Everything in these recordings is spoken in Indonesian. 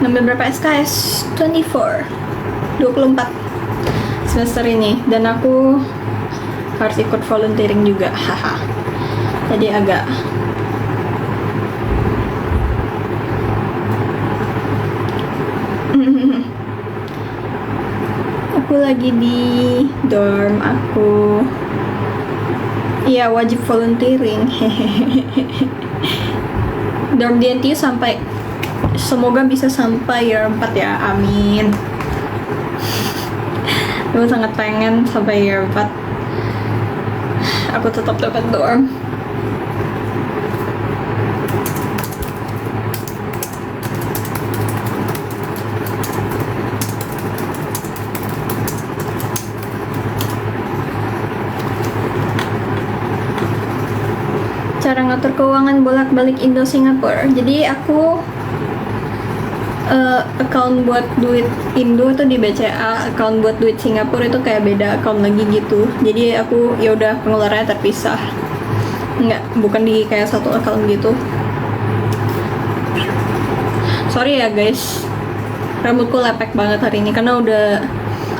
Ngambil berapa SKS? 24 semester ini. Dan aku harus ikut volunteering juga. Haha. Jadi agak aku lagi di dorm aku. Iya, wajib volunteering. Dorm di NTU sampai, semoga bisa sampai year 4 ya, amin. Aku sangat pengen sampai year 4 aku tetap dapat dorm. Cara ngatur keuangan bolak-balik Indo Singapura. Jadi aku account buat duit Indo itu di BCA, account buat duit Singapura itu kayak beda account lagi gitu. Jadi aku ya udah pengeluarannya terpisah. Bukan di kayak satu account gitu. Sorry ya guys, rambutku lepek banget hari ini karena udah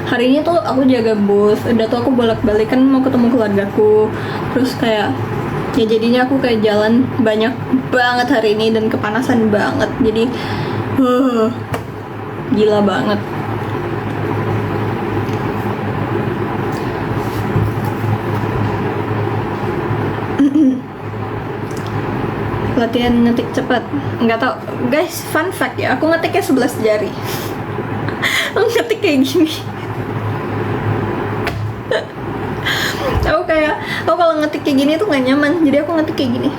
hari ini tuh aku jaga booth, udah tuh aku bolak-balik kan mau ketemu keluargaku, terus kayak ya jadinya aku kayak jalan banyak banget hari ini dan kepanasan banget, jadi gila banget. Latihan ngetik cepat, nggak tau guys, fun fact ya, aku ngetiknya 11 jari. Aku ngetik kayak gini. aku kalau ngetik kayak gini tuh nggak nyaman, jadi aku ngetik kayak gini.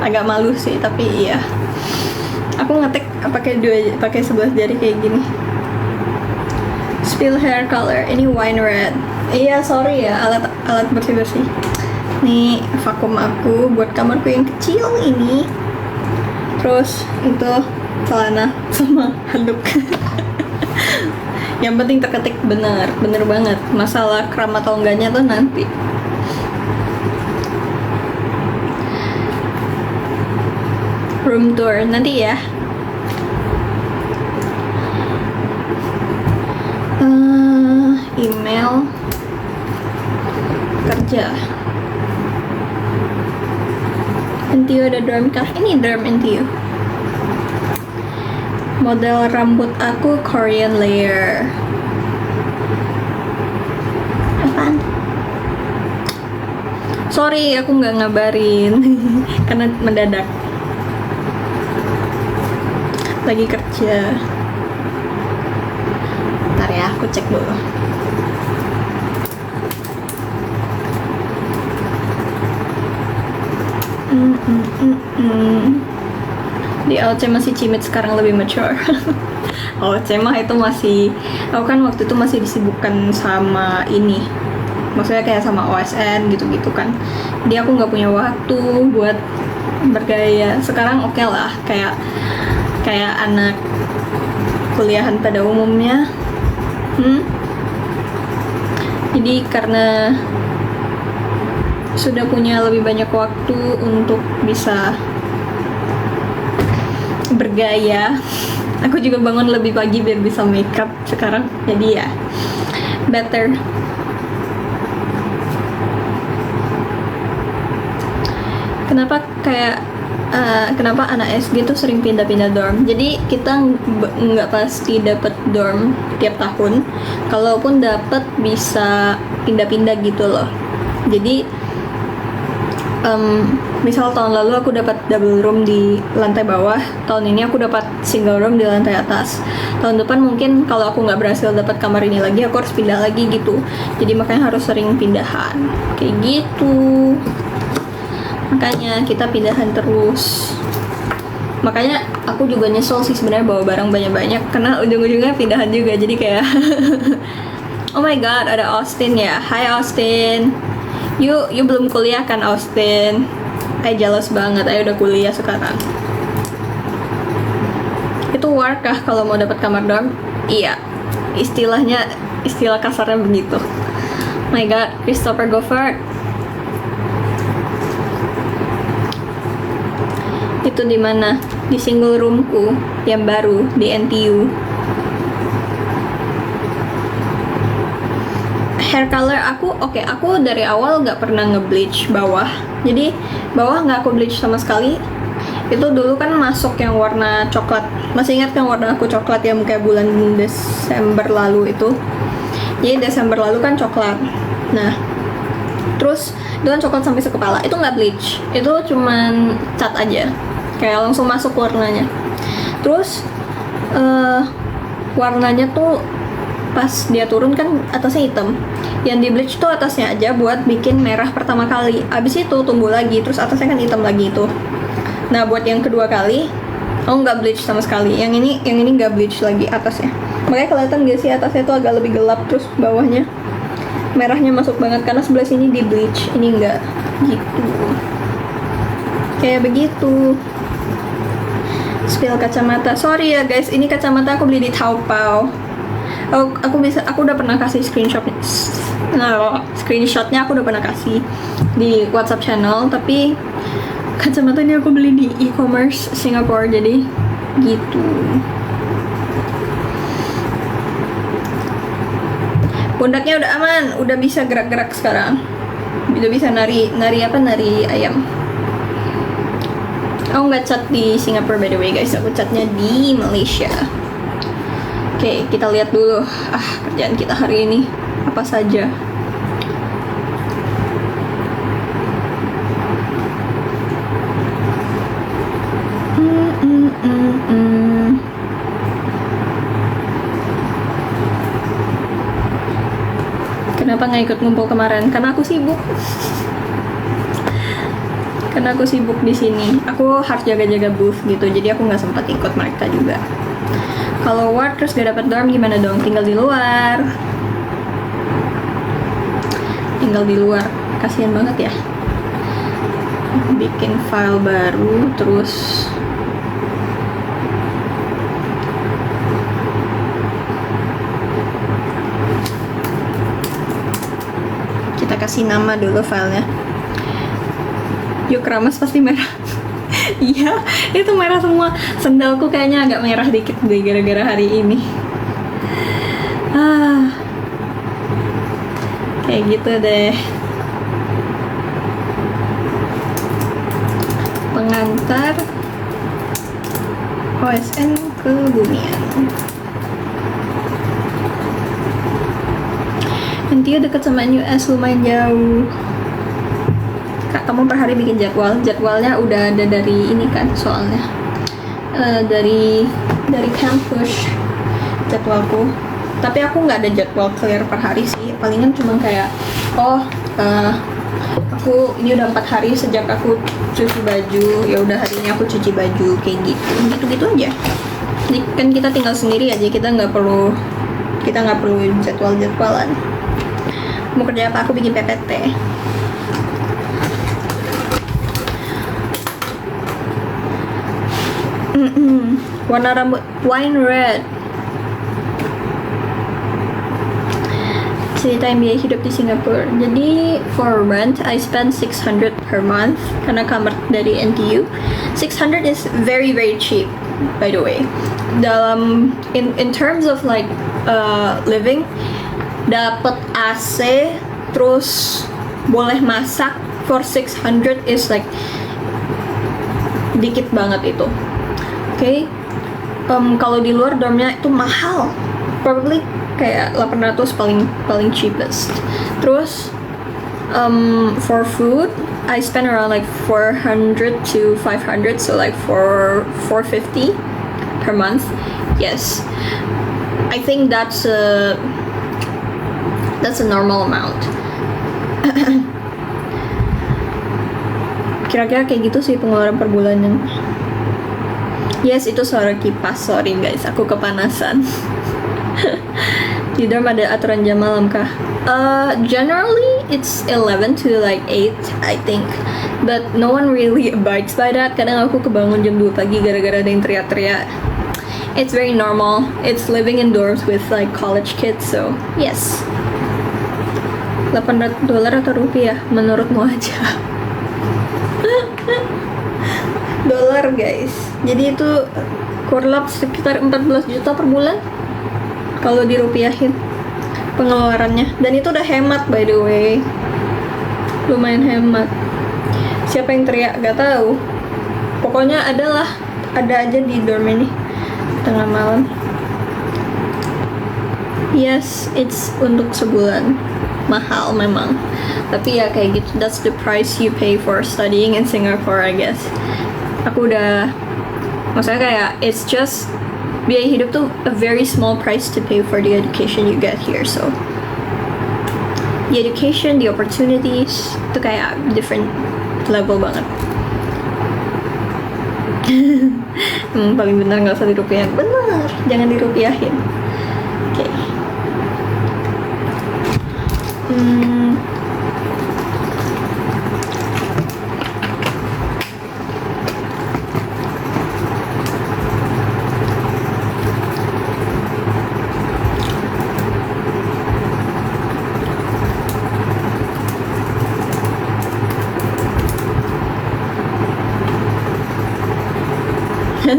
Agak malu sih, tapi iya, aku ngetik pakai 11 jari kayak gini. Spill hair color, ini wine red. Iya, sorry ya, alat bersih-bersih. Nih vakum aku buat kamarku yang kecil ini. Terus itu celana sama handuk. Yang penting terketik bener banget. Masalah kram atau enggaknya tuh nanti. Room tour nanti ya. Email kerja. NTU ada dorm kah? Ini dorm NTU. Model rambut aku Korean layer. Apaan? Sorry, aku nggak ngabarin karena mendadak. Lagi kerja. Bentar ya, aku cek dulu. Di LC masih cimit, sekarang lebih mature. LC mah itu masih, aku kan waktu itu masih disibukkan sama ini, maksudnya kayak sama OSN gitu-gitu kan, jadi aku nggak punya waktu buat bergaya. Sekarang oke lah, kayak anak kuliahan pada umumnya. Jadi karena sudah punya lebih banyak waktu untuk bisa bergaya, aku juga bangun lebih pagi biar bisa makeup sekarang, jadi ya better. Kenapa anak SG tuh sering pindah-pindah dorm? Jadi kita nggak pasti dapat dorm tiap tahun, kalaupun dapat bisa pindah-pindah gitu loh. Jadi misal tahun lalu aku dapat double room di lantai bawah, tahun ini aku dapat single room di lantai atas. Tahun depan mungkin kalau aku nggak berhasil dapat kamar ini lagi, aku harus pindah lagi gitu. Jadi makanya harus sering pindahan kayak gitu. Makanya kita pindahan terus. Makanya aku juga nyesel sih sebenarnya bawa barang banyak-banyak, karena ujung-ujungnya pindahan juga. Jadi kayak oh my god, ada Austin ya. Hai Austin. You belum kuliah kan Austin? Jealous banget, udah kuliah sekarang. Itu war kah kalau mau dapat kamar dorm? Iya, istilah kasarnya begitu. My god, Christopher Goffard. Itu di mana? Di single roomku yang baru di NTU. Hair color aku, aku dari awal nggak pernah nge-bleach bawah. Jadi bawah nggak aku bleach sama sekali. Itu dulu kan masuk yang warna coklat. Masih ingat kan warna aku coklat yang kayak bulan Desember lalu itu? Jadi Desember lalu kan coklat. Nah, terus itu kan coklat sampai sekepala. Itu nggak bleach. Itu cuman cat aja. Kayak langsung masuk warnanya. Terus warnanya tuh pas dia turun kan atasnya hitam. Yang di bleach tuh atasnya aja buat bikin merah pertama kali. Abis itu tumbuh lagi, terus atasnya kan hitam lagi itu. Nah, buat yang kedua kali, aku nggak bleach sama sekali. Yang ini nggak bleach lagi atasnya. Makanya kelihatan gak sih atasnya tuh agak lebih gelap, terus bawahnya merahnya masuk banget karena sebelah sini di bleach, ini nggak gitu. Kayak begitu. Spill kacamata. Sorry ya guys, ini kacamata aku beli di Taobao. Aku udah pernah kasih screenshotnya aku udah pernah kasih di WhatsApp channel, tapi kacamata ini aku beli di e-commerce Singapore, jadi gitu. Pundaknya udah aman, udah bisa gerak-gerak sekarang. Udah bisa nari ayam. Aku nggak cat di Singapore by the way guys, aku catnya di Malaysia. Oke, kita lihat dulu kerjaan kita hari ini apa saja. Kenapa nggak ikut ngumpul kemarin? Karena aku sibuk. Di sini. Aku harus jaga-jaga booth gitu, jadi aku nggak sempat ikut mereka juga. Kalau ward terus gak dapat dorm gimana dong? Tinggal di luar. Kasian banget ya. Bikin file baru terus. Kita kasih nama dulu filenya. Yuk, keramas pasti merah. Iya, itu merah semua. Sendalku kayaknya agak merah dikit deh gara-gara hari ini. Kayak gitu deh. Pengantar OSN ke Bumian. NTU dekat sama NUS, lumayan jauh. Kak, kamu per hari bikin jadwalnya udah ada dari ini kan soalnya dari kampus jadwalku, tapi aku nggak ada jadwal clear per hari sih. Palingan cuma kayak aku ini udah 4 hari sejak aku cuci baju, ya udah hari ini aku cuci baju, kayak gitu aja. Jadi kan kita tinggal sendiri aja, kita nggak perlu jadwalan. Mau kerja apa? Aku bikin PPT. Warna rambut wine red. Ceritain biaya hidup di Singapura. Jadi for rent I spend 600 per month karena kamar dari NTU. 600 is very very cheap by the way. In terms of like living, dapat AC terus boleh masak for 600 is like dikit banget itu. Oke. Kalau di luar dormnya itu mahal, probably kayak 800 paling cheapest. Terus for food I spend around like 400 to 500, so like 450 per month. Yes, I think that's a normal amount. Kira-kira kayak gitu sih pengeluaran per bulannya. Yes, itu suara kipas. Sorry guys, aku kepanasan. Di dorm ada aturan jam malam kah? Generally it's 11 to like 8 I think, but no one really abides by that. Kadang aku kebangun jam 2 pagi gara-gara ada yang teriak-teriak. It's very normal. It's living in dorms with like college kids, so yes. $800 atau rupiah? Menurutmu aja. dolar guys. Jadi itu kurang sekitar 14 juta per bulan kalau dirupiahin pengeluarannya. Dan itu udah hemat by the way, lumayan hemat. Siapa yang teriak? Gak tahu. Pokoknya ada aja di dorm ini tengah malam. Yes, it's untuk sebulan. Mahal memang, tapi ya kayak gitu. That's the price you pay for studying in Singapore, I guess. Aku udah, maksudnya kayak it's just biaya hidup tuh a very small price to pay for the education you get here. So the education, the opportunities itu kayak different level banget. Paling benar nggak usah dirupiahin. Benar, jangan dirupiahin. Oke. Okay.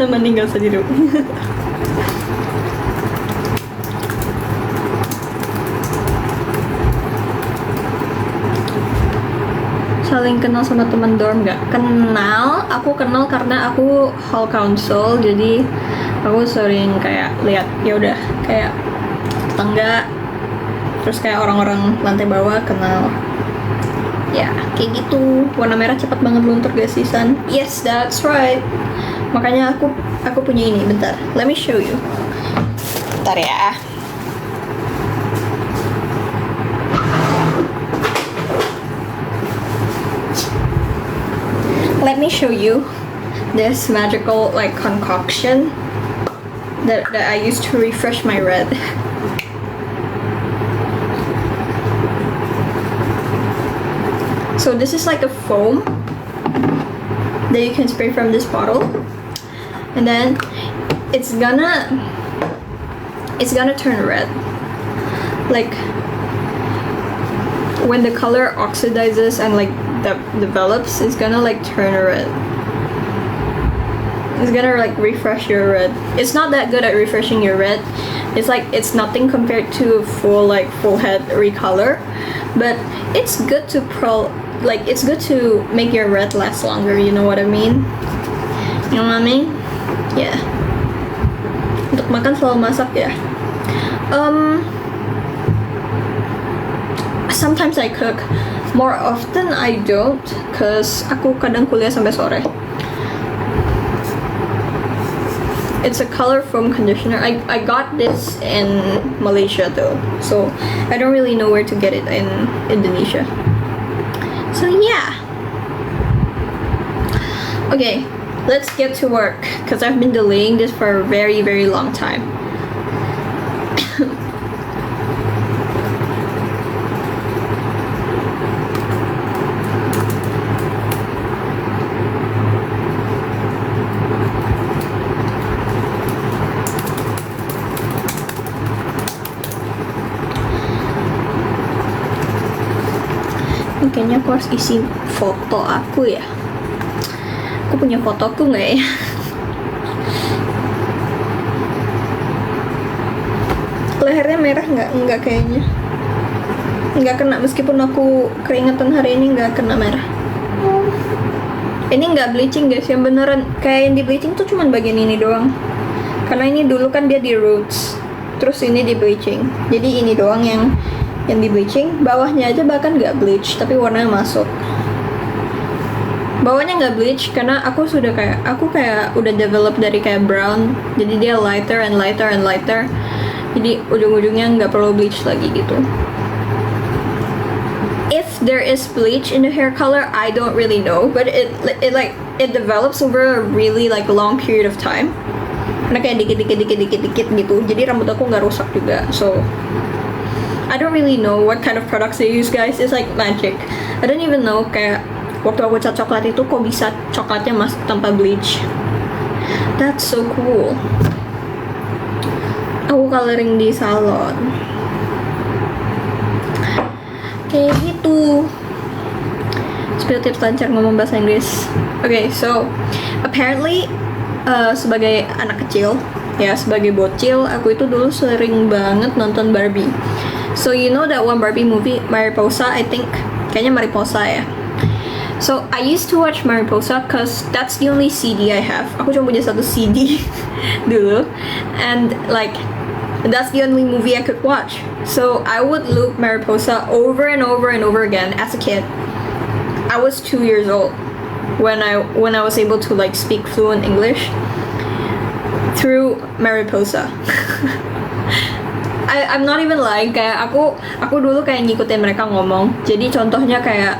Mending gak usah dirup. Saling kenal sama teman dorm gak? Kenal, aku kenal karena aku hall council, jadi aku sering kayak lihat ya udah kayak tetangga, terus kayak orang-orang lantai bawah kenal. Ya kayak gitu. Warna merah cepat banget luntur guys sih San. Yes, that's right. Makanya aku punya ini. Bentar, let me show you. Bentar ya. Let me show you this magical like concoction that I use to refresh my red. So this is like a foam that you can spray from this bottle, and then it's gonna turn red. Like when the color oxidizes and like develops, it's gonna like turn red. It's gonna like refresh your red. It's not that good at refreshing your red. It's like it's nothing compared to full head recolor, but it's good to it's good to make your red last longer. You know what I mean? You know what I mean? Yeah. Untuk makan selalu masak ya. Sometimes I cook. More often I don't, cause aku kadang kuliah sampai sore. It's a color foam conditioner. I got this in Malaysia though, so I don't really know where to get it in Indonesia. So yeah. Okay, let's get to work, cause I've been delaying this for a very, very long time. Kayaknya aku harus isi foto aku ya. Aku punya fotoku nggak ya? Lehernya merah nggak kayaknya. Nggak kena, meskipun aku keringetan hari ini nggak kena merah. Ini nggak bleaching guys, yang beneran kayak yang di bleaching tuh cuman bagian ini doang. Karena ini dulu kan dia di roots, terus ini di bleaching. Jadi ini doang yang di bleaching, bawahnya aja bahkan nggak bleach tapi warnanya masuk. Bawahnya nggak bleach karena aku kayak udah develop dari kayak brown, jadi dia lighter and lighter and lighter, jadi ujung-ujungnya nggak perlu bleach lagi gitu. If there is bleach in the hair color, I don't really know, but it develops over a really like long period of time. Karena kayak dikit gitu, jadi rambut aku nggak rusak juga. So I don't really know what kind of products they use guys. It's like magic. I don't even know kayak waktu aku cat coklat itu kok bisa coklatnya masuk tanpa bleach. That's so cool. Aku coloring di salon. Kayak gitu. Spill tips lancar ngomong bahasa Inggris. Okay, so apparently sebagai anak kecil ya, sebagai bocil, aku itu dulu sering banget nonton Barbie. So you know that one Barbie movie, Mariposa, I think, kayaknya Mariposa ya. So I used to watch Mariposa cause that's the only CD I have. Aku cuma punya satu CD dulu, and like that's the only movie I could watch. So I would loop Mariposa over and over and over again as a kid. I was 2 years old when I was able to like speak fluent English through Mariposa. I'm not even lying, kayak aku dulu kayak ngikutin mereka ngomong. Jadi contohnya kayak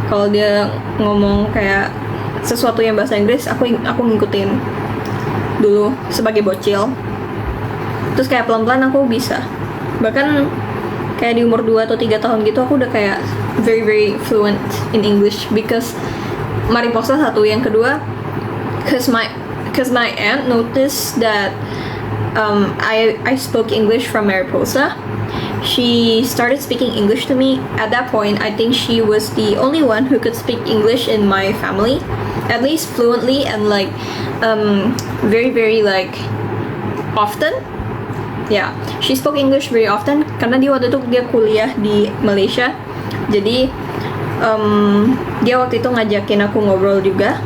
kalau dia ngomong kayak sesuatu yang bahasa Inggris, aku ngikutin dulu sebagai bocil. Terus kayak pelan-pelan aku bisa. Bahkan kayak di umur 2 atau 3 tahun gitu aku udah kayak very very fluent in English because Mariposa satu, yang kedua cause my aunt noticed that I spoke English from Mariposa. She started speaking English to me. At that point, I think she was the only one who could speak English in my family, at least fluently and like very very like often. Yeah, she spoke English very often karena waktu itu dia kuliah di Malaysia. Jadi dia waktu itu ngajakin aku ngobrol juga.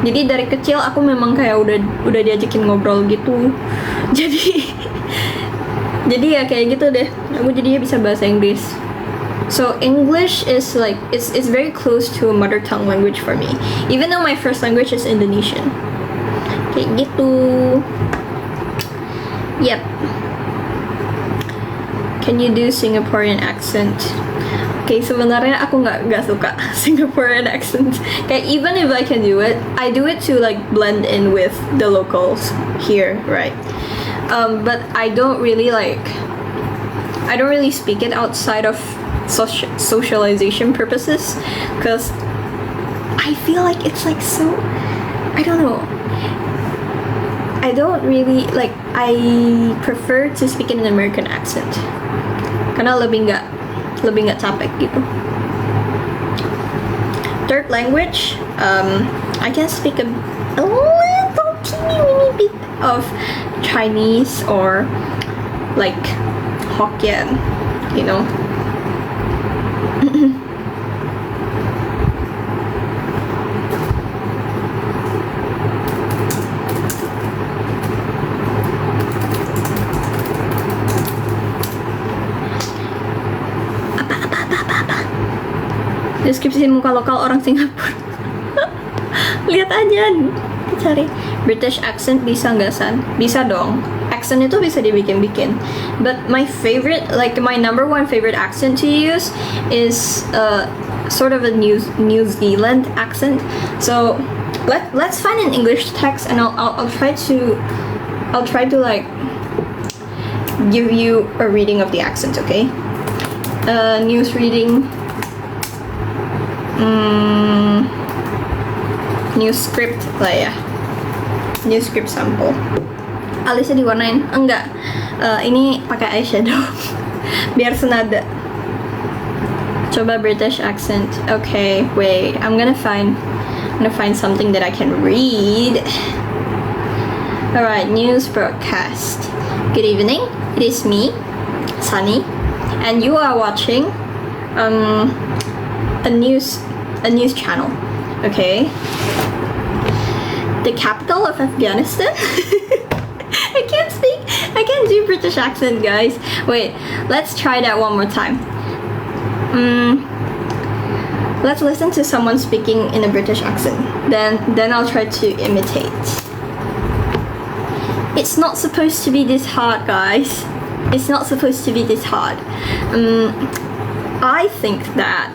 Jadi dari kecil aku memang kayak udah diajakin ngobrol gitu. Jadi ya kayak gitu deh. Aku jadinya bisa bahasa Inggris. So English is like it's very close to a mother tongue language for me. Even though my first language is Indonesian. Kayak gitu. Yep. Can you do Singaporean accent? Okay, sebenarnya aku nggak suka Singaporean accent. Kayak even if I can do it, I do it to like blend in with the locals here, right? But I don't really speak it outside of socialization purposes, because I feel like it's like so, I don't know. I don't really like. I prefer to speak in an American accent karena lebih nggak capek gitu. Third language, I can speak a little teeny weeny bit of Chinese or like Hokkien, you know. Deskripsi muka lokal orang Singapura. Lihat aja, cari British accent bisa nggak San? Bisa dong. Accent itu bisa dibikin-bikin. But my favorite, like my number one favorite accent to use is sort of a New Zealand accent. So let's find an English text and I'll try to like give you a reading of the accent, okay? News reading. New script lah ya. New script sample. Alisnya diwarnain? Enggak. Ini pakai eyeshadow. Biar senada. Coba British accent. Okay, wait. I'm gonna find something that I can read. Alright, news broadcast. Good evening. It is me, Sunny, and you are watching a news channel. Okay. The capital of Afghanistan. I can't do British accent, guys. Wait, let's try that one more time. Let's listen to someone speaking in a British accent. Then I'll try to imitate. It's not supposed to be this hard, guys. It's not supposed to be this hard. I think that.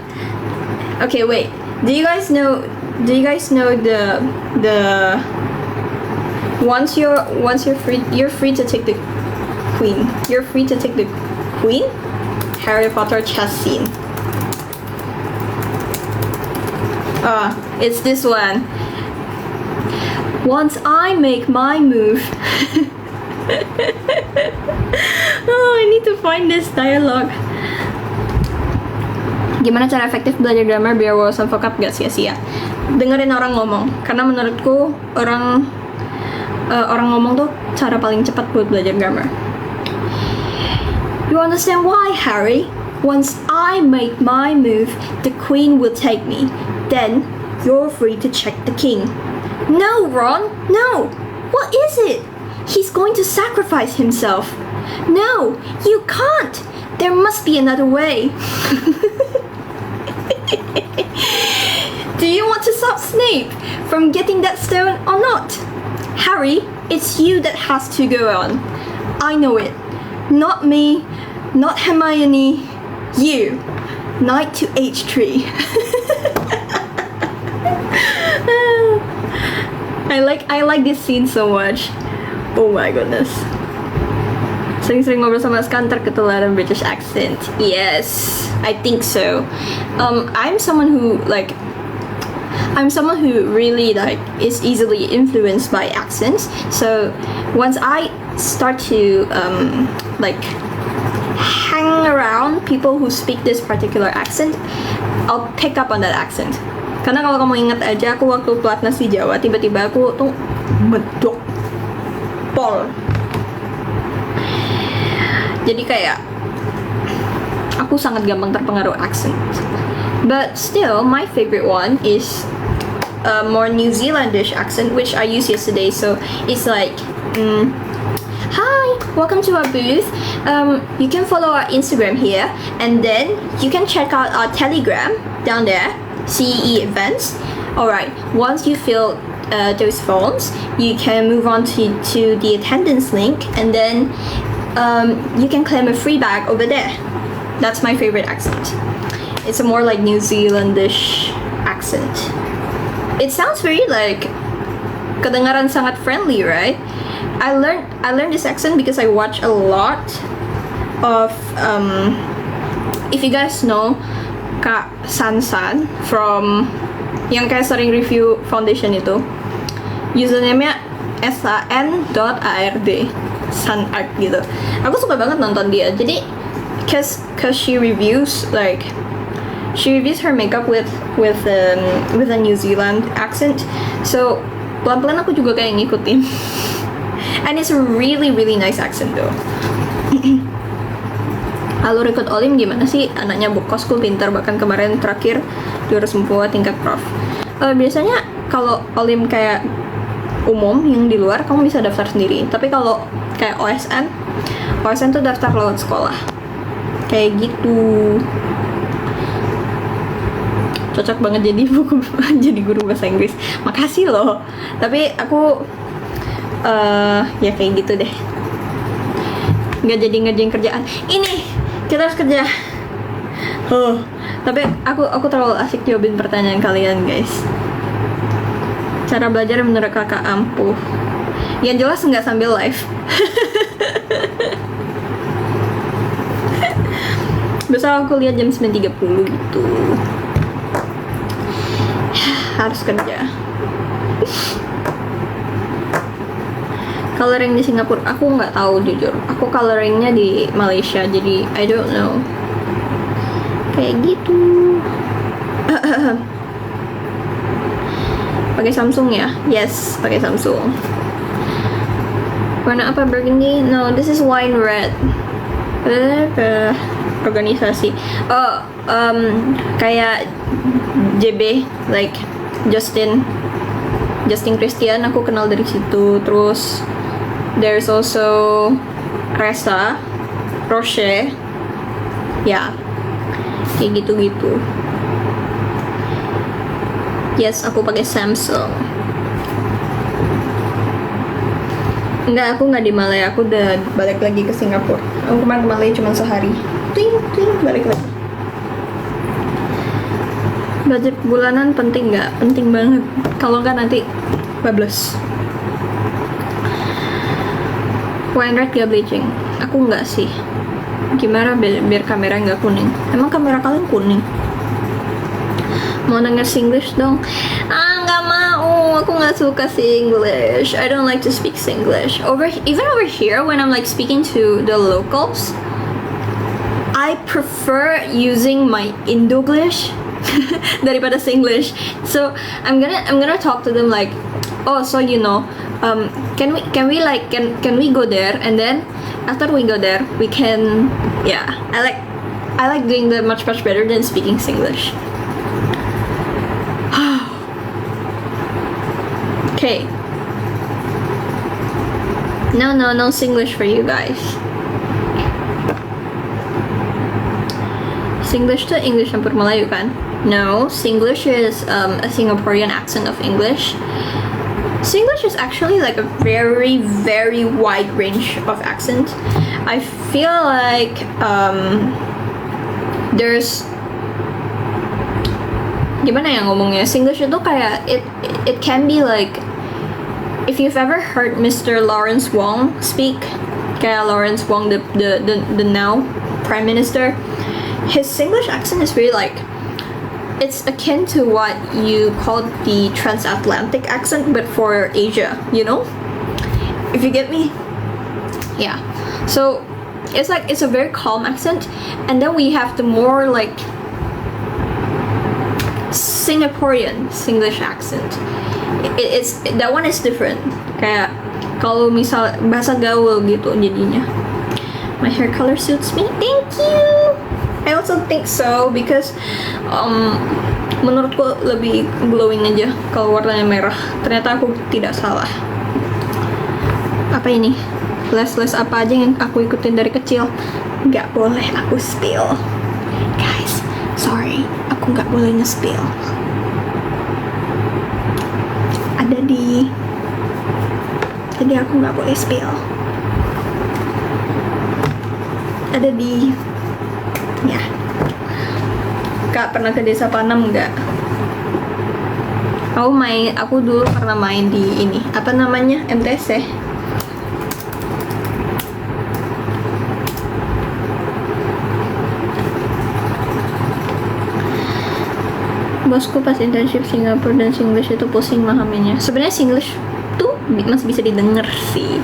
Okay, wait. Do you guys know the once you're free, you're free to take the queen. You're free to take the queen. Harry Potter chess scene. It's this one. Once I make my move. Oh, I need to find this dialogue. Gimana cara efektif belajar grammar biar wawasan vocab gak sia-sia? dengerin orang ngomong, karena menurutku orang ngomong tuh cara paling cepat buat belajar grammar. You understand why, Harry? Once I make my move, the queen will take me. Then you're free to check the king. No, Ron, no. What is it? He's going to sacrifice himself. No, you can't. There must be another way. Do you want to stop Snape from getting that stone or not? Harry, it's you that has to go on. I know it. Not me, not Hermione, you. Knight to H3. I like this scene so much. Oh my goodness. Sering-sering ngobrol sama Skanter ketularan British accent. Yes, I think so. I'm someone who really is easily influenced by accents. So once I start to hang around people who speak this particular accent, I'll pick up on that accent. Karena kalau kamu ingat aja, aku waktu pelatnas di Jawa, tiba-tiba aku tuh medok pol. Jadi kayak aku sangat gampang terpengaruh accent. But still, my favorite one is a more New Zealandish accent, which I used yesterday. So it's like, hi, welcome to our booth. You can follow our Instagram here, and then you can check out our Telegram down there, CEE events. Alright, once you fill those forms, you can move on to the attendance link, and then you can claim a free bag over there. That's my favorite accent. It's a more like New Zealandish accent. It sounds very kedengaran sangat friendly, right? I learned this accent because I watch a lot of if you guys know Kak San from yang kayak sering review foundation itu, username-nya san.ard Sanart gitu. Aku suka banget nonton dia. Jadi cause she reviews her makeup with a New Zealand accent. So pelan-pelan aku juga kayak ngikutin. And it's a really really nice accent though. Halo Rekod Olim, gimana sih? Anaknya Bu Kosku pintar, bahkan kemarin terakhir juara semua tingkat prof. Biasanya kalau Olim kayak umum yang di luar, kamu bisa daftar sendiri. Tapi kalau kayak OSN tuh daftar lewat sekolah. Kayak gitu. Cocok banget jadi guru bahasa Inggris. Makasih loh. Tapi aku ya kayak gitu deh. Nggak jadi ngerjain kerjaan. Ini kita harus kerja. Tapi aku terlalu asik jawabin pertanyaan kalian, guys. Cara belajar menurut kakak ampuh. Yang jelas nggak sambil live. Besok aku lihat jam 9.30 gitu. Harus kerja. Coloring di Singapura, aku nggak tahu jujur. Aku coloringnya di Malaysia, jadi I don't know. Kayak gitu. Pakai Samsung ya? Yes, pakai Samsung. Warna apa? Burgundy? No, this is wine red. Organisasi. Kayak JB, like Justin Christian, aku kenal dari situ. Terus there's also Roche. Ya, kayak gitu-gitu. Yes, aku pakai Samsung. Enggak, aku nggak di Malaya. Aku udah balik lagi ke Singapura. Aku kemarin ke Malaya cuma sehari. Ting, balik lagi. Budget bulanan penting nggak? Penting banget. Kalau nggak nanti bablas. Wine red gak bleaching? Aku nggak sih. Gimana biar kamera nggak kuning? Emang kamera kalian kuning? Mau denger Singlish dong? Nggak mau. Aku nggak suka Singlish. I don't like to speak Singlish. Even over here, when I'm like speaking to the locals, I prefer using my Indoglish daripada Singlish. So I'm gonna talk to them like, oh, so can we go there, and then after we go there we can, yeah, I like doing that much better than speaking Singlish. Okay. No Singlish for you guys. Singlish to English campur Melayu kan? No, Singlish is a Singaporean accent of English. Singlish is actually like a very, very wide range of accent. I feel like there's, gimana ya ngomongnya? Singlish itu kayak it can be like, if you've ever heard Mr. Lawrence Wong speak, kayak Lawrence Wong, the now Prime Minister, his Singlish accent is really like, it's akin to what you call the transatlantic accent, but for Asia, if you get me. Yeah, so it's a very calm accent, and then we have the more like Singaporean Singlish accent. It's that one is different. Kayak kalau misal bahasa gaul gitu jadinya. My hair color suits me. Thank you. I also think so because menurutku lebih glowing aja kalau warnanya merah. Ternyata aku tidak salah. Apa ini? Les apa aja yang aku ikutin dari kecil? Nggak boleh aku spill. Guys, sorry, aku nggak boleh nge-spill. Jadi aku nggak boleh spill. Ada di, ya. Kak pernah ke Desa Panam nggak? Aku dulu pernah main di ini, apa namanya, MTC. Bosku pas internship Singapura dan Singlish itu pusing memahaminya. Sebenarnya Singlish tuh masih bisa didengar sih.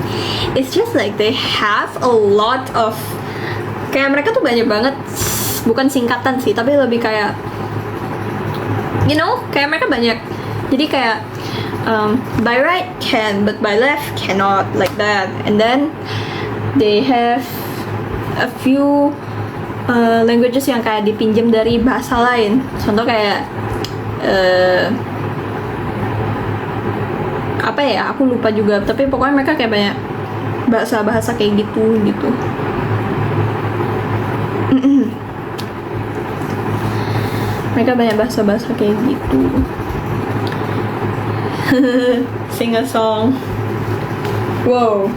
It's just like they have a lot of, kayak mereka tuh banyak banget, bukan singkatan sih, tapi lebih kayak, kayak mereka banyak. Jadi kayak by right can, but by left cannot, like that. And then they have a few languages yang kayak dipinjam dari bahasa lain. Contoh kayak apa ya, aku lupa juga, tapi pokoknya mereka kayak banyak bahasa kayak gitu. Mereka banyak bahasa kayak gitu. Sing a song. Wow,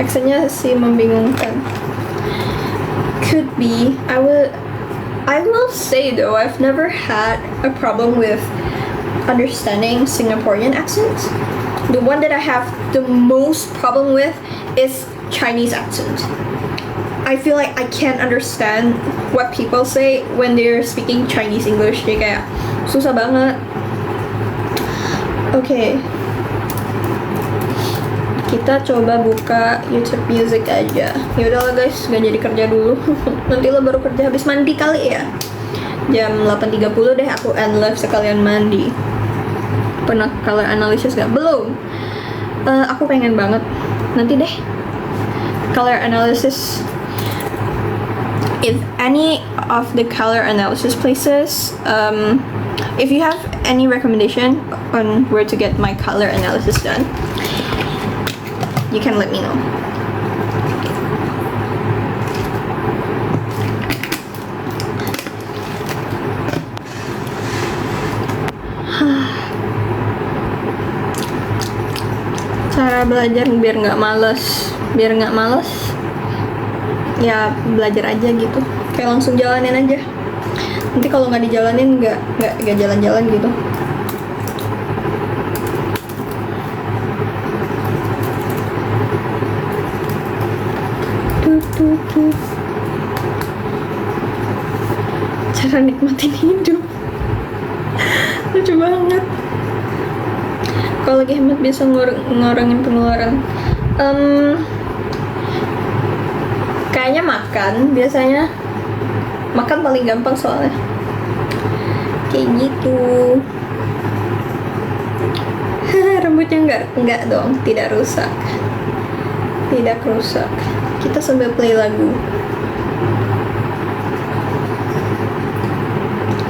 aksennya sih membingungkan. Could be. I will say though, I've never had a problem with understanding Singaporean accents. The one that I have the most problem with is Chinese accent. I feel like I can't understand what people say when they're speaking Chinese English. Jadi kayak susah banget. Okay. Kita coba buka YouTube Music aja. Yaudah lah guys, gak jadi kerja dulu. Nanti lo baru kerja habis mandi kali ya. Jam 8.30 deh aku end live sekalian mandi. Pernah color analysis gak? Belum. Aku pengen banget. Nanti deh. Color analysis. If any of the color analysis places, if you have any recommendation on where to get my color analysis done, you can let me know. Cara belajar biar nggak males, ya belajar aja gitu, kayak langsung jalanin aja. Nanti kalau nggak dijalanin nggak jalan-jalan gitu. Cara nikmatin hidup. Lucu banget. Kalau lagi hemat bisa ngurangin pengeluaran. Kayaknya makan biasanya. Makan paling gampang soalnya. Kayak gitu. Rambutnya enggak dong, tidak rusak. Tidak rusak. Kita sambil play lagu.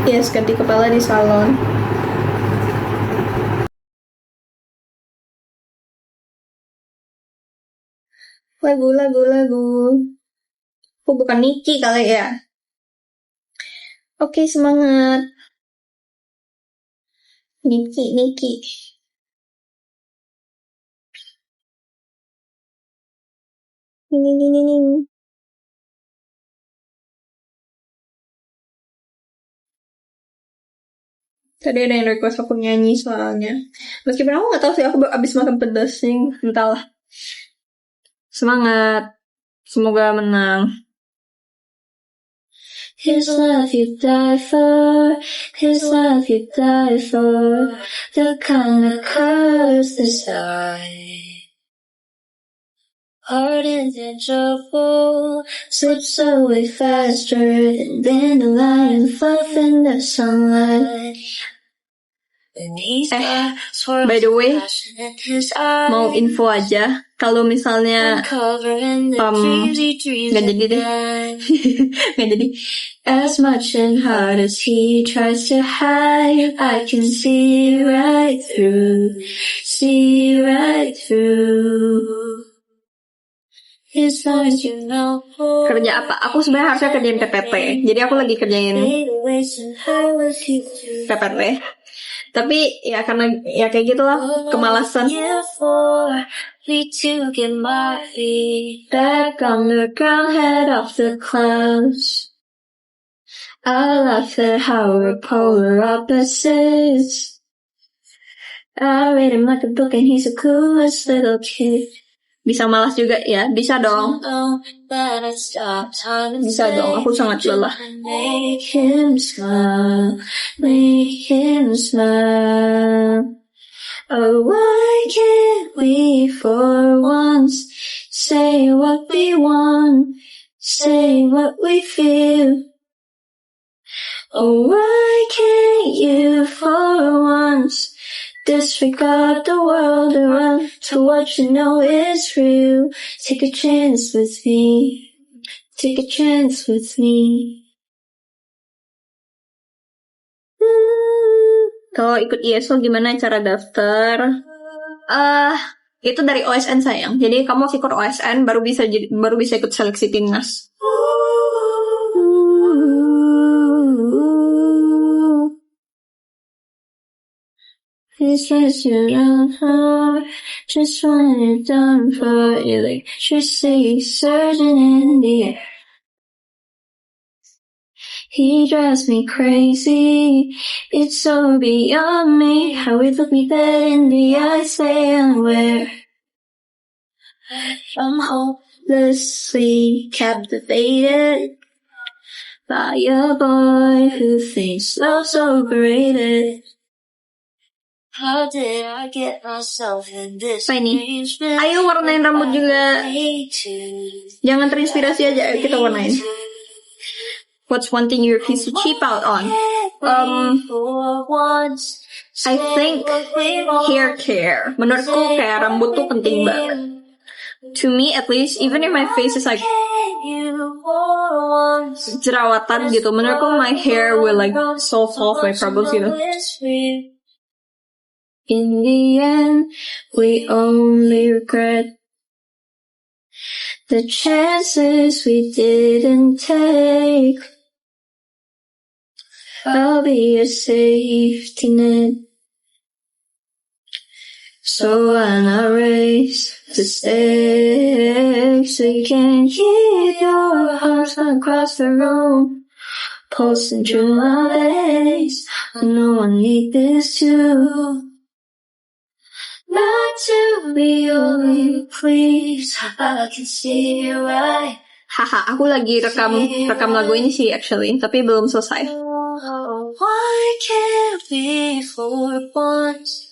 Yes, ganti kepala di salon. Lagu. Oh, bukan Niki kali ya. Oke, semangat. Niki. Ning. Tadi ada yang request aku nyanyi soalnya. Meskipun aku nggak tahu sih, aku abis makan pedas sih, entahlah. Semangat. Semoga menang. His love you die for, his love you die for, the kind of curse this high. Ardent and joyful, slips away faster than dandelion fluff in the sunlight. By the way, mau info aja, kalau misalnya nggak jadi deh, nggak jadi. As much and hard as he tries to hide, I can see right through. Kerja apa? Aku sebenarnya harusnya kerjain PPT. Jadi aku lagi kerjain PPT. Tapi ya karena ya kayak gitulah, kemalasan. Back on the ground, head off the clouds. I laugh at how we're polar opposites. I read him like a book and he's a clueless little kid. Bisa malas juga ya? Bisa dong. Bisa dong, aku sangat lelah. Make him smile. Oh, why can't we for once say what we want, say what we feel? Oh, why can't you for once disregard the world and run to what you know is real? Take a chance with me. Kalau ikut ISO gimana cara daftar? Itu dari OSN sayang. Jadi kamu harus ikut OSN baru bisa ikut seleksi timnas. It says you're on her, just when you're done for electricity surging in the air. He drives me crazy, it's so beyond me, how he looked me dead in the eye, say unaware. I'm hopelessly captivated by a boy who thinks love's overrated. How did I get myself in this? Apa ini? Ayo warnain rambut juga. Jangan terinspirasi aja, ayo kita warnain. What's one thing you refuse to cheap out on? I think hair care. Menurutku kayak rambut tuh penting banget. To me at least, even if my face is like jerawatan gitu, menurutku my hair will like solve my problems, you know. In the end, we only regret the chances we didn't take. I'll be a safety net, so why not raise the stakes? We can keep your arms across the room, pulsing through my veins. I know I need this too. Not to be all you please, I can see you right. Haha, aku lagi rekam lagu ini sih actually, tapi belum selesai. Why can't we for once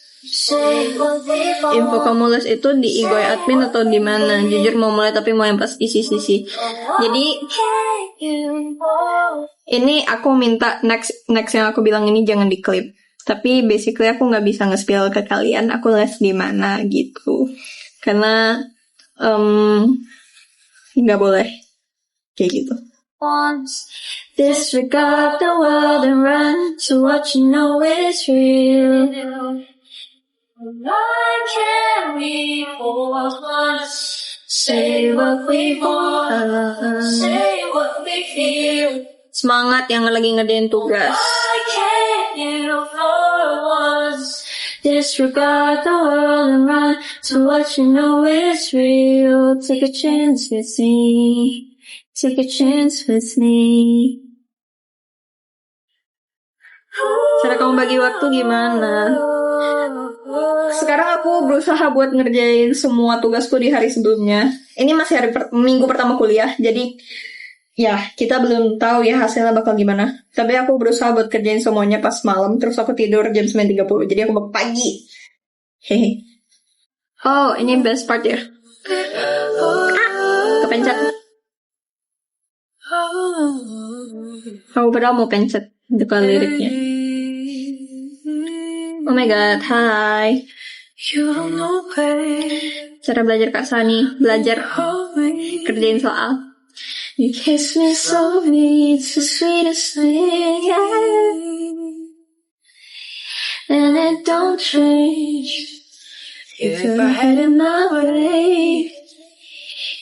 Info kamu les itu di Igoy admin atau di mana? Jujur mau mulai tapi mau yang pas isi. Jadi ini aku minta next yang aku bilang ini jangan diklip. Tapi basically aku nggak bisa nge-spill ke kalian aku les di mana gitu. Karena nggak boleh kayak gitu. Once disregard the world and run to what you know is real. Why can't we for once say what we want, say what we feel? Semangat yang lagi ngerjain tugas. Why can't you for once disregard the world and run to what you know is real? Take a chance with me. Take a chance with me. Cara kamu bagi waktu gimana? Sekarang aku berusaha buat ngerjain semua tugasku di hari sebelumnya. Ini masih minggu pertama kuliah, jadi ya kita belum tahu ya hasilnya bakal gimana. Tapi aku berusaha buat kerjain semuanya pas malam, terus aku tidur jam 9.30. Jadi aku bangun pagi. Hehe. Oh, ini best part ya. Kepencet. Aku padahal mau pencet bukan liriknya. Oh my god, hai. Cara belajar Kak Sani, belajar kerjain soal. You kiss me softly, it's the sweetest thing, yeah. And it don't change. If I had it my way,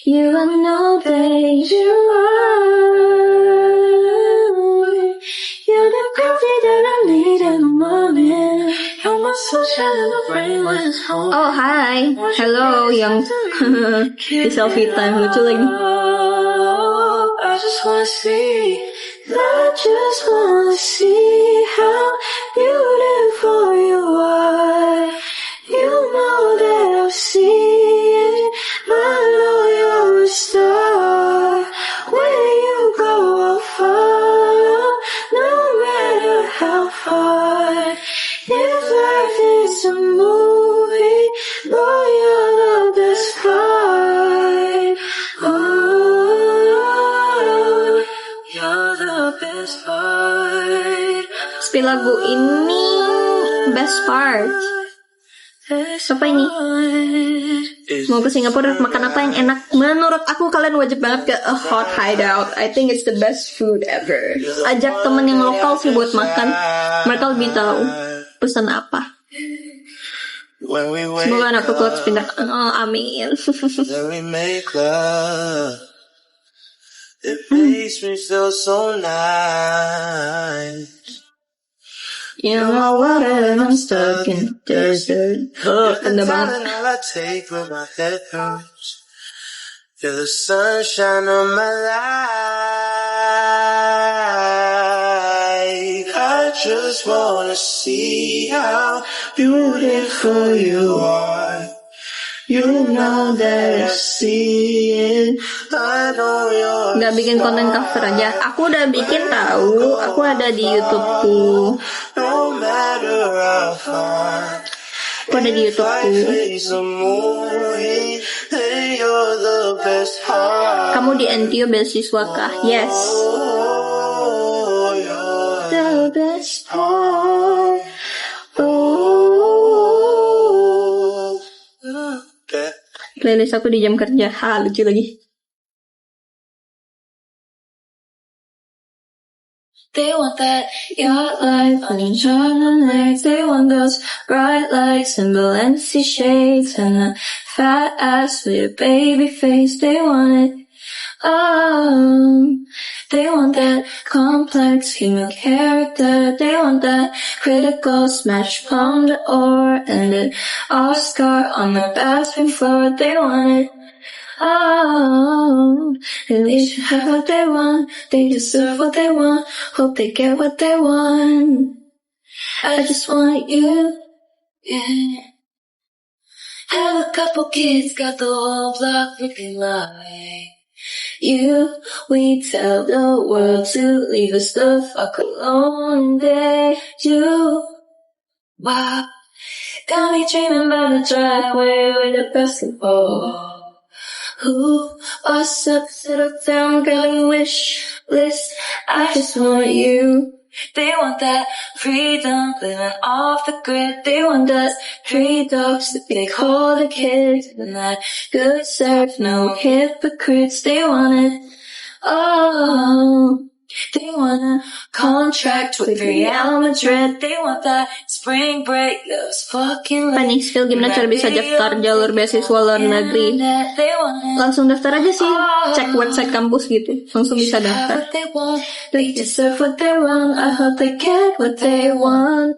you will know that you are. You're the coffee that I need in the morning. You're my sunshine in the rain when it's home. Oh hi, hello yang di selfie time lucu lagi. I just wanna see how beautiful you are. You know that I'll see it. I know you're a star. Where you go, I'll follow. No matter how far. If life is a movie, boy, you're the best part. Oh, you're the best part. Spill lagu ini best part. Apa ini? Mau ke Singapura makan apa yang enak? Menurut aku kalian wajib banget ke a hot hideout. I think it's the best food ever. Ajak temen yang lokal sih buat makan. Mereka lebih tahu pesan apa. Semoga anakku kuat pindah. Oh, amin. It makes me feel so nice. You know what, I'm stuck in the desert. Ganda banget. All I take when my head hurts. You're the sunshine of my life. I just wanna see how beautiful you are. You know that I see it. I know you're. Gak bikin konten cover aja. Aku udah bikin tahu. Aku ada di YouTube-ku. No matter how far. Aku ada di YouTube-ku. Kamu di NTU beasiswa kah? Yes. The best part. Playlist aku di jam kerja. Lucu lagi. They want that yacht life on your charming legs. They want those bright lights and Balenci shades and a fat ass with a baby face. They want it. They want that complex female character. They want that critical smash palm d'or and an Oscar on the bathroom floor. They want it. They should have what they want. They deserve what they want. Hope they get what they want. I just want you, yeah. Have a couple kids, got the whole block looking like you. We tell the world to leave us the fuck alone. They you. Wow, Got me dreaming about the driveway with a basketball. Ooh, what's up, settle down, got a wish list. I just want you. They want that freedom, living off the grid. They want us 3 dogs that they call the kids, and that good surf, no hypocrites. They want it, oh. They want a contract with Real Madrid. They want that spring break, those fucking Panisville, gimana cara bisa daftar jalur beasiswa luar negeri? Langsung daftar aja sih, cek website kampus gitu, langsung bisa daftar. They deserve what they want. I hope they get what they want.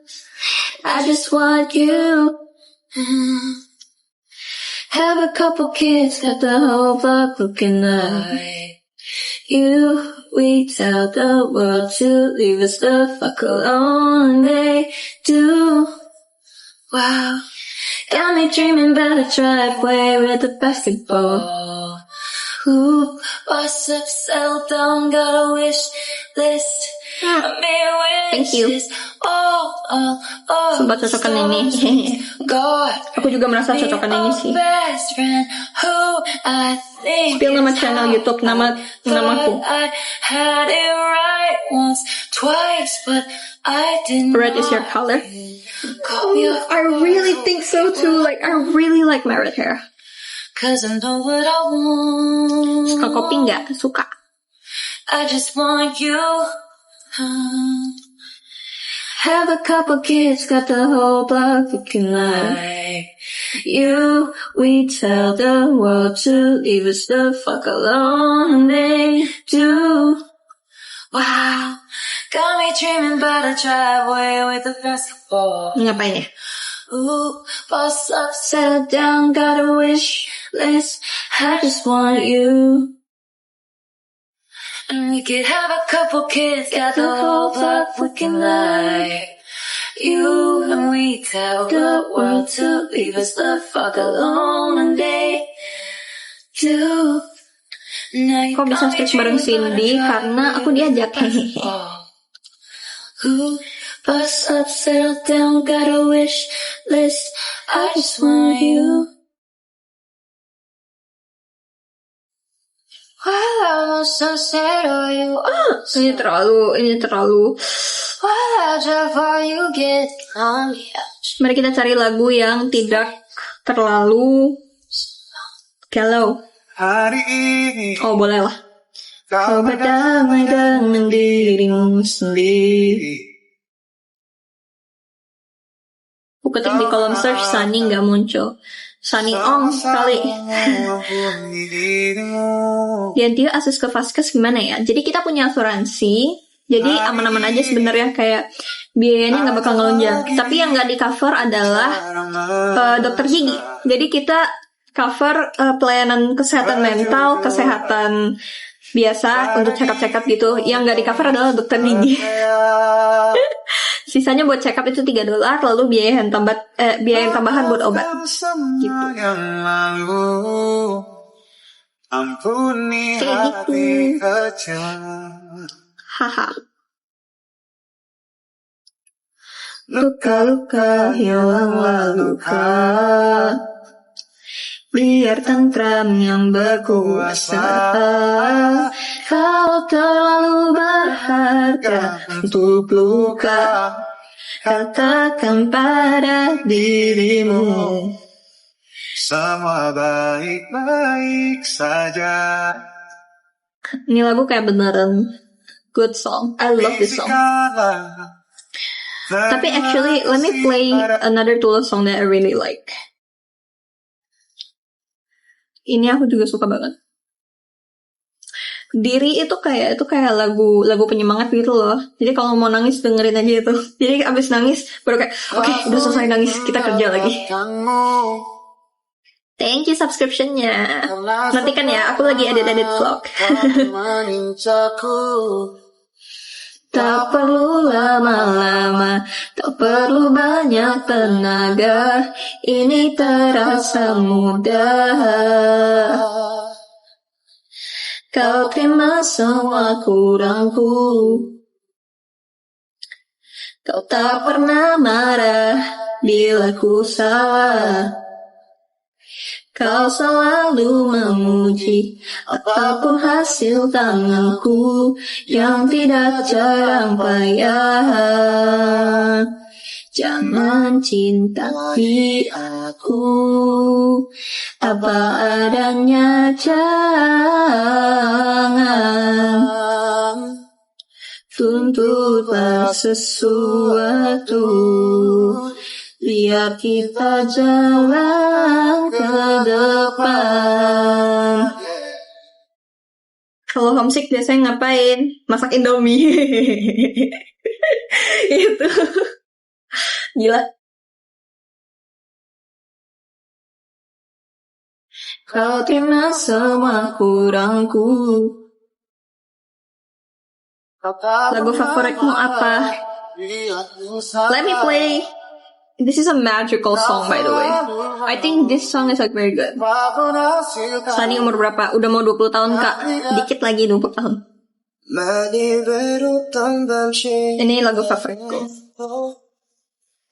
I just want you. Have a couple kids, got the whole block looking like you. We tell the world to leave us the fuck alone, and they do. Wow, got me dreaming about a driveway with a basketball. Ooh, what's up, settle down, got a wish list. Thank you. Sempat cocokan ini. Aku juga merasa cocokan ini sih. Spill nama channel YouTube, namaku. Red is your color. I really think so too. Like, I really like my red hair. Suka kopi nggak? Suka. I just want you. Have a couple kids, got the whole block looking like you. We tell the world to leave us the fuck alone, and they do. Wow, got me dreaming about a driveway with a basketball. Ngapain ya? Ooh, boss up, settle down, got a wish list. I just want you. And we could have a couple kids, got the whole block looking like you. And we tell the world to leave us the fuck alone, and they do. Kok bisa stretch bareng Cindy? Karena aku diajak. Bust up, settle down, got a wish list. I just want you. Wow, so sad are you? Ini terlalu. Wow, you get on me. Mari kita cari lagu yang tidak terlalu galau. Hari ini Oh, boleh lah. kau berdamai dengan dirimu sendiri. Aku ketik di kolom search Sunny nggak muncul. Sunny Ong kali. Diantio akses ke Vaskes gimana ya? Jadi kita punya asuransi, jadi aman-aman aja sebenarnya, kayak biayanya nggak bakal ngelonjak. Tapi yang nggak di cover adalah dokter gigi. Jadi kita cover pelayanan kesehatan mental, kesehatan biasa untuk check-up gitu. Yang nggak di cover adalah dokter gigi. Sisanya buat check up itu $3, lalu biaya yang tambahan buat obat. Gitu. Ampuni Kayak hati gitu. kecil. Haha. Luka-luka hilanglah luka. Biar tentram yang berkuasa. Kau terlalu berharga untuk luka. Katakan pada dirimu. Semua baik-baik saja. Ini lagu kayak beneran good song. I love this song. Tapi actually, let me play another Tulus song that I really like. Ini aku juga suka banget. Diri itu kayak lagu penyemangat gitu loh. Jadi kalau mau nangis dengerin aja itu. Jadi abis nangis baru kayak oke, udah selesai nangis, kita kerja lagi. Thank you subscription-nya. Nantikan ya, aku lagi edit vlog. Tak perlu lama-lama, tak perlu banyak tenaga, ini terasa mudah. Kau terima semua kurangku, kau tak pernah marah, bila ku salah. Kau selalu memuji apapun hasil tanganku yang tidak jarang payah. Jangan cintai aku apa adanya, jangan tuntutlah sesuatu, biar kita jalan ke depan. Kalau homesick biasanya ngapain? Masak Indomie. Itu. Gila. Kau terima semua kurangku. Lagu favoritmu apa? Let me play. This is a magical song, by the way. I think this song is like very good. Sani umur berapa? Udah mau 20 tahun, Kak. Dikit lagi 20 tahun. Ini lagu favoritku.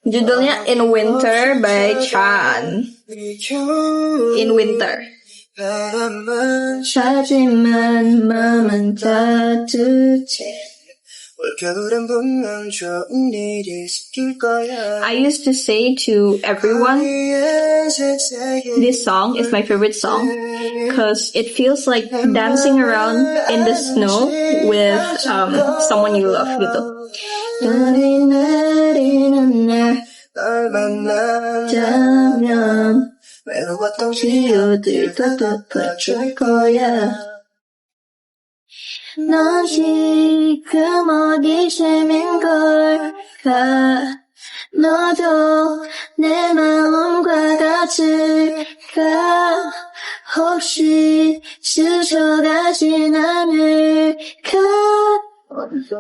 Judulnya In Winter by Chan. In Winter. 하지만 마음은 따뜻해. I used to say to everyone, this song is my favorite song because it feels like dancing around in the snow with someone you love gitu. 넌 지금 어디쯤인 걸까? 너도 내 마음과 같을까? 혹시 스쳐가진 않을까?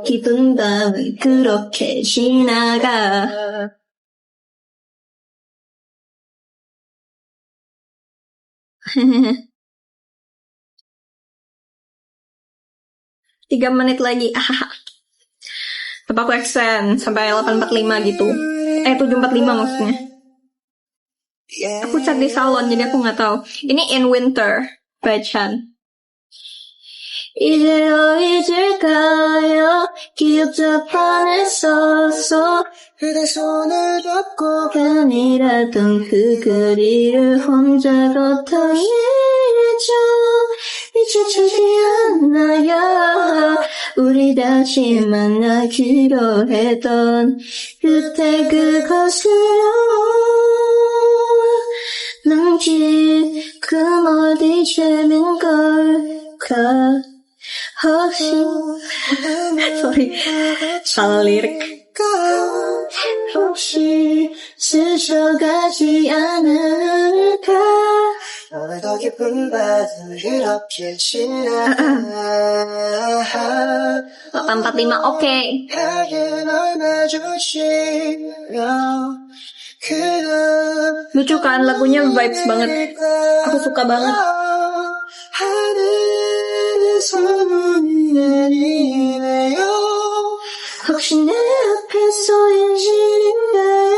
기분 따위 그렇게 지나가. Tiga menit lagi. Apa aku extend sampai 8.45 gitu. 7.45 maksudnya. Aku chat di salon jadi aku gak tahu. Ini In Winter by Chan. 이제요 잊을까요? 기억 자판에 써서 그대 손을 잡고 편이라던 그 거리를 혼자 걷어내죠. 미쳐지지 않나요? 우리 다시 만나기로 했던 그때 그것을요. 난 지금 어디쯤인 걸까? 혹시 sorry salah lirik. 혹시 스쳐가지 않을까? 너를 더 깊은 바다를 이렇게 지나 8.45 oke. Lucu kan lagunya, vibes banget. Aku suka banget. 혹시 내 앞에서 인실인가요?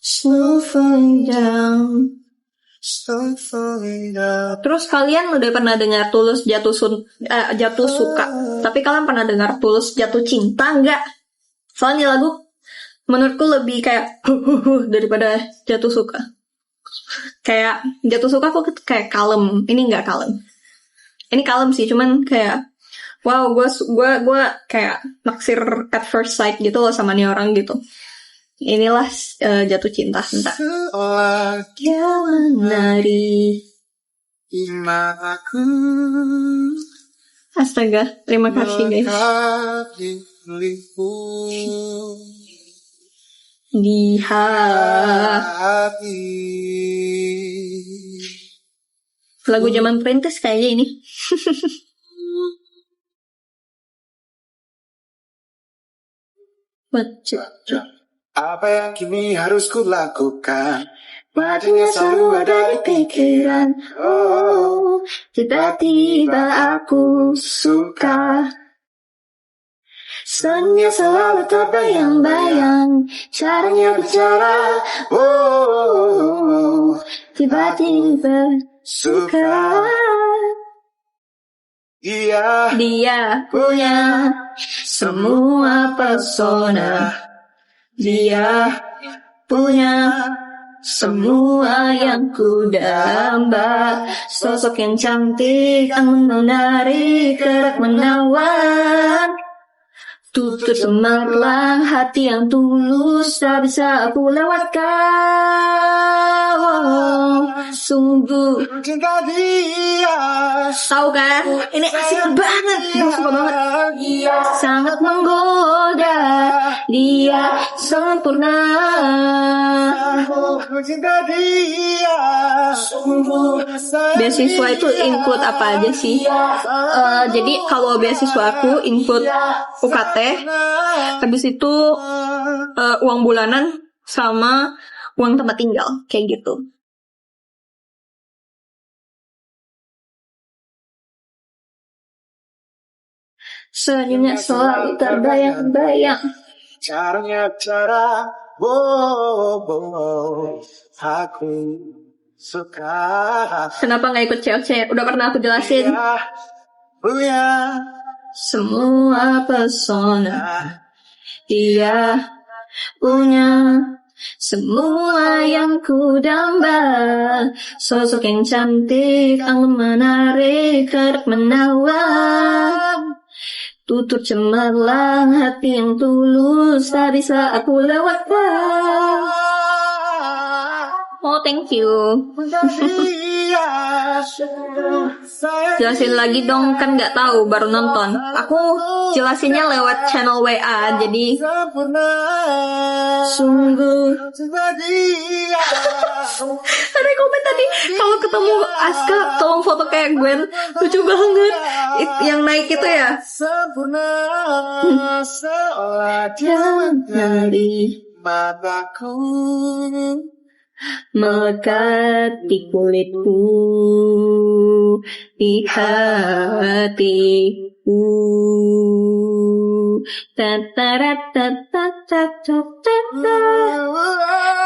Slow falling down. Terus kalian udah pernah dengar Tulus jatuh suka, tapi kalian pernah dengar Tulus jatuh cinta nggak? Soalnya lagu menurutku lebih kayak daripada jatuh suka. Kayak jatuh suka aku kayak kalem, ini nggak kalem. Ini kalem sih, cuman kayak wow, gue kayak naksir at first sight gitu loh sama nih orang gitu. Inilah jatuh cinta entah. Menari. Astaga, terima kasih guys. Di hati. Lagu zaman perintis kayaknya ini. Apa yang kini harus kulakukan? wajahnya selalu ada di pikiran. Oh, tiba-tiba aku suka. Senyumnya selalu terbayang-bayang, caranya bicara. Oh, tiba-tiba suka. Dia punya semua pesona. Dia punya semua yang ku damba. Sosok yang cantik, anggun menarik, gerak menawan. Tutur cemerlang, hati yang tulus, tak bisa aku lewatkan. Sungguh cinta dia. Tahu kan? Ini asik banget, gue suka banget. Sangat menggoda, dia sempurna. Cinta dia. Beasiswa itu include apa aja sih? Jadi kalau beasiswa aku include UKT, habis itu uang bulanan sama uang tempat tinggal, kayak gitu. Senyumnya selalu terbayang-bayang. Caranya cara, aku suka. Kenapa nggak ikut cewek? Udah pernah aku jelasin. Punya semua pesona. Dia punya semua yang ku damba. Sosok yang cantik, anggun menarik, gerak menawan. Tutur cemerlang, hati yang tulus, tak bisa aku lewatkan. Oh, thank you. Jelasin lagi dong, kan nggak tahu, baru nonton. Aku jelasinnya lewat channel WA, jadi sungguh. Ada komen tadi, kalau ketemu Aska, tolong foto kayak Gwen, lucu banget. Yang naik itu ya. Dari mataku melekat di kulitku, di hatiku.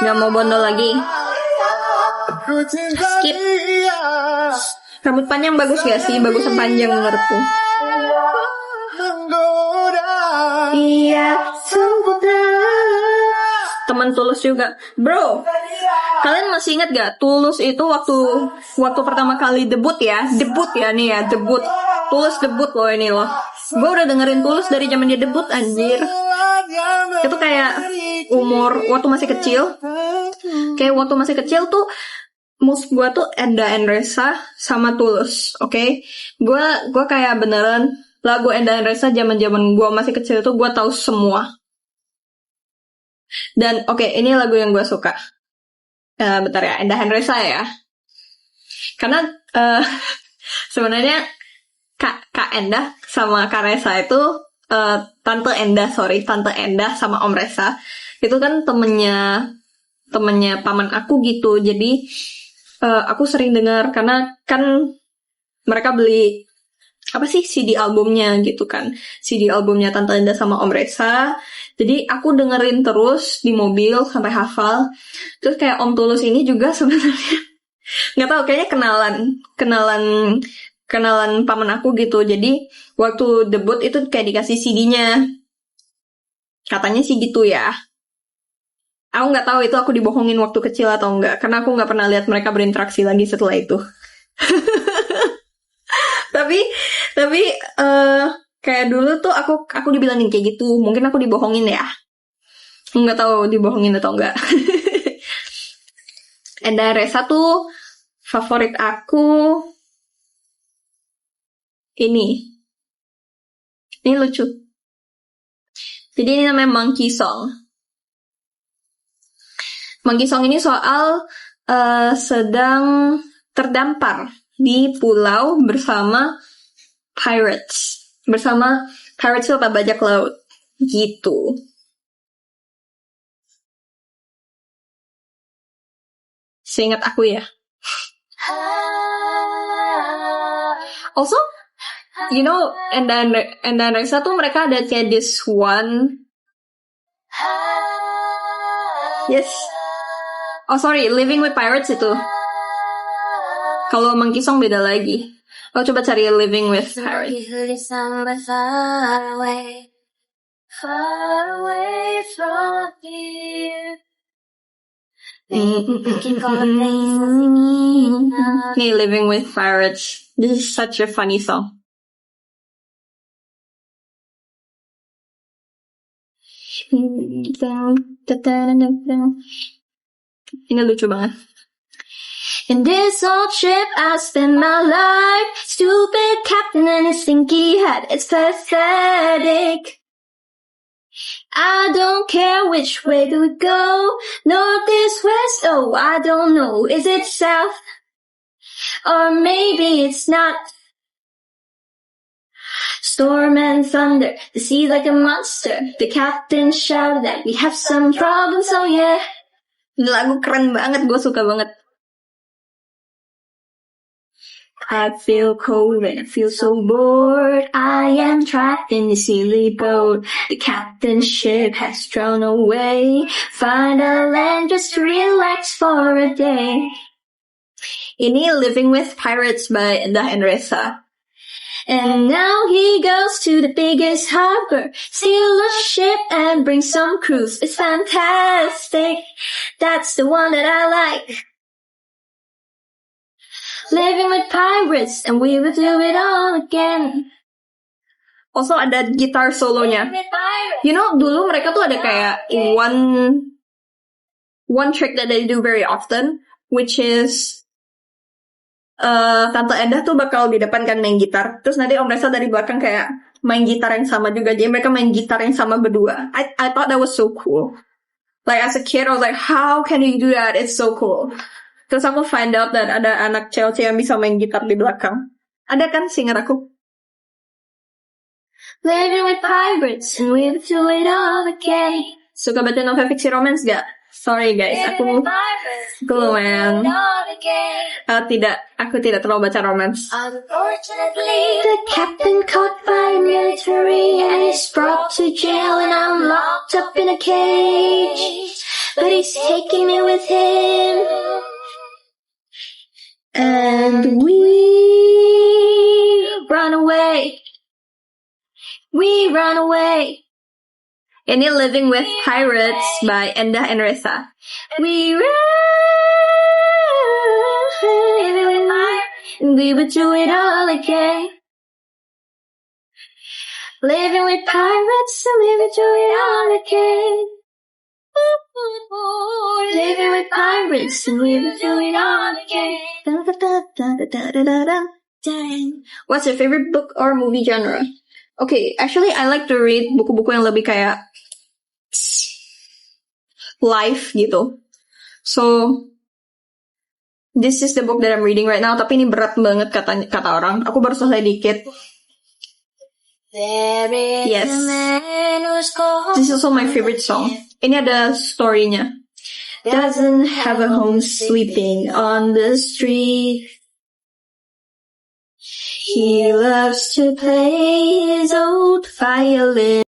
Gak mau bondol lagi. Skip. Rambut panjang bagus gak sih? Bagus panjang menurutku. Iya, sempurna. Teman Tulus juga, bro. Kalian masih ingat gak Tulus itu waktu pertama kali debut ya nih ya, debut. Tulus debut loh ini loh. Gue udah dengerin Tulus dari zaman dia debut, anjir. Itu kayak waktu masih kecil. Kayak waktu masih kecil tuh musik gue tuh Enda Endresa sama Tulus, oke? Gue kayak beneran lagu Enda Endresa zaman gue masih kecil tuh gue tahu semua. Dan oke, ini lagu yang gue suka. Bentar ya, Enda Endresa ya. Karena sebenarnya Kak Enda sama Kak Resa itu Tante Enda sama Om Resa itu kan temennya paman aku gitu. Jadi aku sering dengar karena kan mereka beli apa sih CD albumnya gitu kan, CD albumnya Tante Enda sama Om Resa. Jadi aku dengerin terus di mobil sampai hafal. Terus kayak Om Tulus ini juga sebenarnya nggak tahu, kayaknya kenalan paman aku gitu. Jadi waktu debut itu kayak dikasih CD-nya, katanya sih gitu ya. Aku nggak tahu itu aku dibohongin waktu kecil atau enggak, karena aku nggak pernah lihat mereka berinteraksi lagi setelah itu. tapi kayak dulu tuh aku dibilangin kayak gitu. Mungkin aku dibohongin ya, nggak tahu dibohongin atau enggak. Enda Resa tuh favorit aku. Ini lucu. Jadi ini namanya Monkey Song. Monkey Song ini soal sedang terdampar di pulau bersama pirates. Bersama pirates itu apa? Bajak laut. Gitu. Seingat aku ya. Also, you know, Enda Reza tuh mereka ada kayak this one. Yes. Oh sorry, Living with Pirates itu. Kalau Monkey Song beda lagi. Oh coba cari Living with Pirates. Far away from here. Hey, Living with Pirates. This is such a funny song. Ini lucu banget. In this old ship I spend my life. Stupid captain and his stinky hat. It's pathetic. I don't care which way do we go. North, east, west, oh I don't know. Is it south? Or maybe it's not. Storm and thunder, the sea like a monster. The captain shouted that we have some problems, oh yeah. Ini lagu keren banget, gue suka banget. I feel cold and I feel so bored. I am trapped in this silly boat. The captain's ship has drawn away. Find a land just to relax for a day. Ini Living with Pirates by Endah and Reza. And now he goes to the biggest harbor, steal a ship and bring some crews. It's fantastic. That's the one that I like. Living with pirates, and we will do it all again. Also ada gitar solonya. You know, dulu mereka tuh ada kayak one trick that they do very often, which is Tante Endah tuh bakal di depan kan main gitar, terus nanti Om Reza dari belakang kayak main gitar yang sama juga. Jadi mereka main gitar yang sama berdua. I thought that was so cool. Like as a kid, I was like, how can you do that? It's so cool. Terus aku find out that ada anak cewek yang bisa main gitar di belakang. Ada kan singer aku? Living with pirates and we'll do it all again. Suka baca novel fiksi romance gak? Sorry guys, aku lumayan. Aku tidak terlalu baca romance. Unfortunately, the captain caught by military and is brought to jail and I'm locked up in a cage. But he's taking me with him. And we run away. We run away. Ini Living with Pirates by Endah and Reza. We run. And we would do it all again. Living with pirates and we would do it all again. Living with pirates and we would do it all again. What's your favorite book or movie genre? Okay, actually I like to read buku-buku yang lebih kayak life gitu. So this is the book that I'm reading right now, tapi ini berat banget kata orang. Aku baru selesai dikit. Yes. This is also my favorite song. Ini ada story-nya. Doesn't have a home, sleeping on the street. He loves to play his old violin.